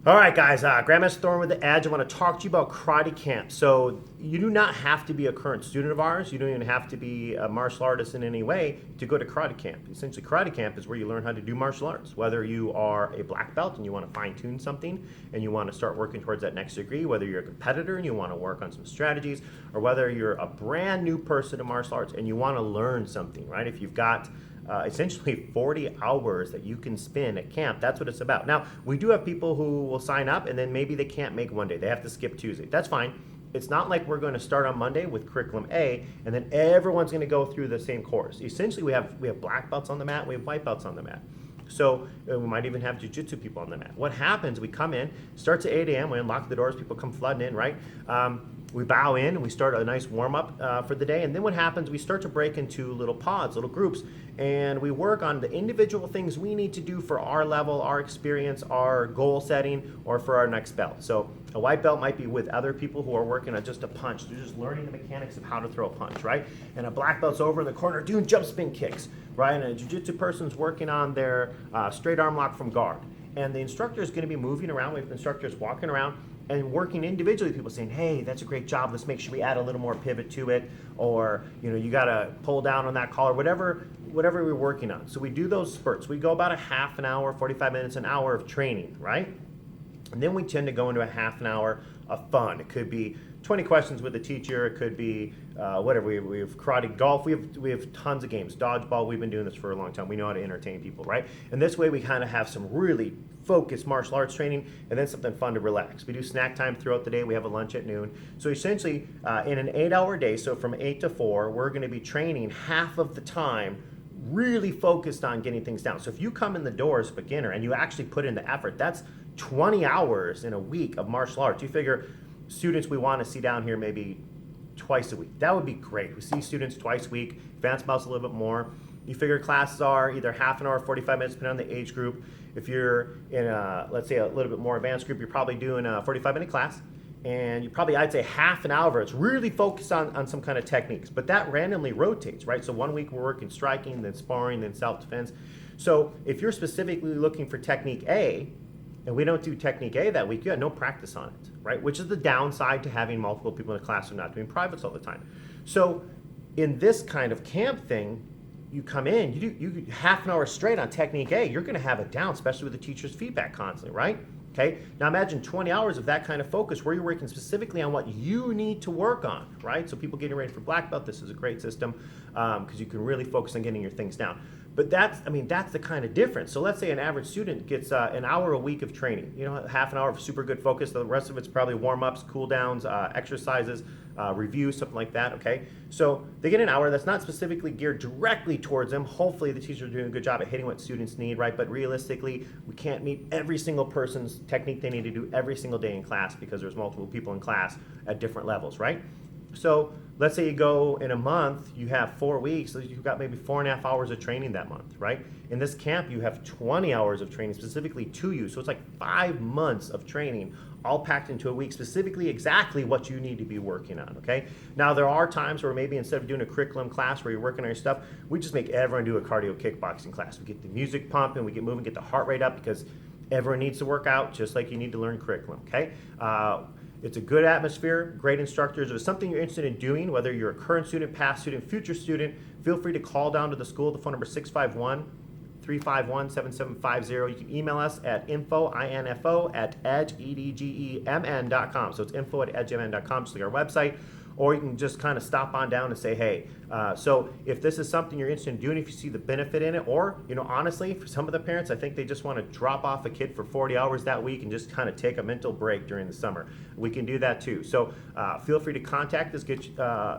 All right, guys, Grandmaster Thorn with the Edge. I want to talk to you about karate camp. So you do not have to be a current student of ours. You don't even have to be a martial artist in any way to go to karate camp. Essentially, karate camp is where you learn how to do martial arts. Whether you are a black belt and you want to fine-tune something and you want to start working towards that next degree, whether you're a competitor and you want to work on some strategies, or whether you're a brand new person to martial arts and you want to learn something, right? If you've got essentially 40 hours that you can spend at camp. That's what it's about. Now, we do have people who will sign up and then maybe they can't make one day. They have to skip Tuesday. That's fine. It's not like we're going to start on Monday with curriculum A and then everyone's going to go through the same course. Essentially, we have black belts on the mat, we have white belts on the mat. So we might even have jiu-jitsu people on the mat. What happens, we come in, starts at 8 a.m., we unlock the doors, people come flooding in, right? We bow in and we start a nice warm-up for the day, and then what happens, we start to break into little pods, little groups, and we work on the individual things we need to do for our level, our experience, our goal setting, or for our next belt. So a white belt might be with other people who are working on just a punch. They're just learning the mechanics of how to throw a punch, right? And a black belt's over in the corner doing jump spin kicks, right? And a jiu-jitsu person's working on their straight arm lock from guard. And the instructor is going to be moving around. We have instructors walking around and working individually. People saying, hey, that's a great job. Let's make sure we add a little more pivot to it. Or, you got to pull down on that collar, whatever we're working on. So we do those spurts. We go about a half an hour, 45 minutes, an hour of training, right? And then we tend to go into a half an hour of fun. It could be 20 questions with the teacher. It could be whatever. We have karate, golf. We have tons of games. Dodgeball. We've been doing this for a long time. We know how to entertain people, right? And this way we kind of have some really focused martial arts training and then something fun to relax. We do snack time throughout the day. We have a lunch at noon. So essentially in an 8-hour day, so from 8 to 4, we're going to be training half of the time really focused on getting things down. So if you come in the door as a beginner and you actually put in the effort, that's 20 hours in a week of martial arts. You figure students we want to see down here maybe twice a week. That would be great. We see students twice a week, advanced belts a little bit more. You figure classes are either half an hour, 45 minutes, depending on the age group. If you're in let's say a little bit more advanced group, you're probably doing a 45-minute class. And you probably, I'd say half an hour, it's really focused on some kind of techniques. But that randomly rotates, right? So one week we're working striking, then sparring, then self-defense. So if you're specifically looking for technique A, and we don't do technique A that week, you have no practice on it, right? Which is the downside to having multiple people in a class and not doing privates all the time. So in this kind of camp thing, you come in, you half an hour straight on technique A, you're gonna have it down, especially with the teacher's feedback constantly, right? Okay, now imagine 20 hours of that kind of focus where you're working specifically on what you need to work on, right? So people getting ready for black belt, this is a great system because you can really focus on getting your things down. But that's the kind of difference. So let's say an average student gets an hour a week of training, half an hour of super good focus. The rest of it's probably warm-ups, cool downs, exercises, reviews, something like that, okay? So they get an hour that's not specifically geared directly towards them. Hopefully the teachers are doing a good job at hitting what students need, right? But realistically, we can't meet every single person's technique they need to do every single day in class because there's multiple people in class at different levels, right? So let's say you go in a month, you have 4 weeks, so you've got maybe 4.5 hours of training that month, right? In this camp, you have 20 hours of training specifically to you. So it's like 5 months of training all packed into a week, specifically exactly what you need to be working on, okay? Now, there are times where maybe instead of doing a curriculum class where you're working on your stuff, we just make everyone do a cardio kickboxing class. We get the music pumping, we get moving, get the heart rate up because everyone needs to work out just like you need to learn curriculum, okay? It's a good atmosphere, great instructors. If it's something you're interested in doing, whether you're a current student, past student, future student, feel free to call down to the school. The phone number is 651-351-7750. You can email us at info@edgemn.com. So it's info@edgemn.com, just like our website. Or you can just kind of stop on down and say, hey, so if this is something you're interested in doing, if you see the benefit in it, or, honestly, for some of the parents, I think they just want to drop off a kid for 40 hours that week and just kind of take a mental break during the summer. We can do that too. So feel free to contact us, get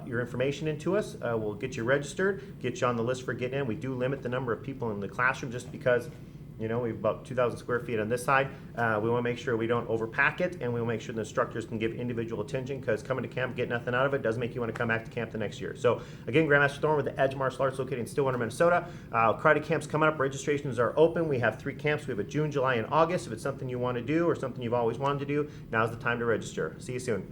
your information into us. We'll get you registered, get you on the list for getting in. We do limit the number of people in the classroom just because we have about 2,000 square feet on this side. We want to make sure we don't overpack it, and we want to make sure the instructors can give individual attention because coming to camp, get nothing out of it, doesn't make you want to come back to camp the next year. So again, Grandmaster Thorn with the Edge Martial Arts located in Stillwater, Minnesota. Karate camp's coming up. Registrations are open. We have 3 camps. We have a June, July, and August. If it's something you want to do or something you've always wanted to do, now's the time to register. See you soon.